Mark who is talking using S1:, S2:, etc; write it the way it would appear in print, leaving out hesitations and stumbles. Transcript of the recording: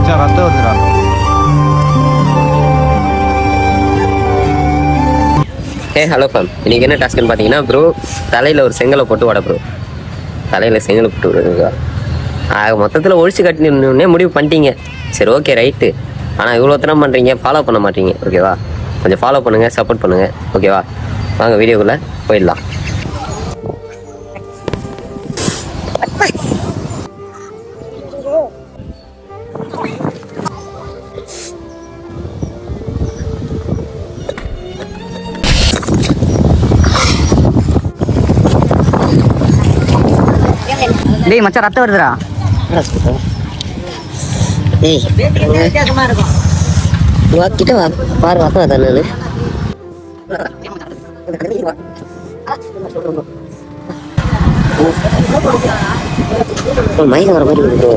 S1: மச்சான் ரத்தம் வருதுடா.
S2: ஹலோ ஃபேம், இன்னைக்கு என்ன டாஸ்க்னு பார்த்தீங்கன்னா ப்ரோ, தலையில் ஒரு செங்கலை போட்டு வாட ப்ரோ. தலையில் செங்கலை போட்டு விடுங்க. மொத்தத்தில் ஒழிச்சு கட்டினே முடிவு பண்ணிட்டீங்க. சரி, ஓகே, ரைட்டு. ஆனால் இவ்வளோ தரம் பண்ணுறீங்க, ஃபாலோ பண்ண மாட்டீங்க. ஓகேவா? கொஞ்சம் ஃபாலோ பண்ணுங்கள், சப்போர்ட் பண்ணுங்கள். ஓகேவா? வாங்க வீடியோக்குள்ளே போயிடலாம்.
S3: டேய் மச்சான் ரத்தம் வருதுடா.
S2: ஏய் கிட்ட வா, பாரு ரத்தம் தானே. மயில வர மாதிரி இருக்கு.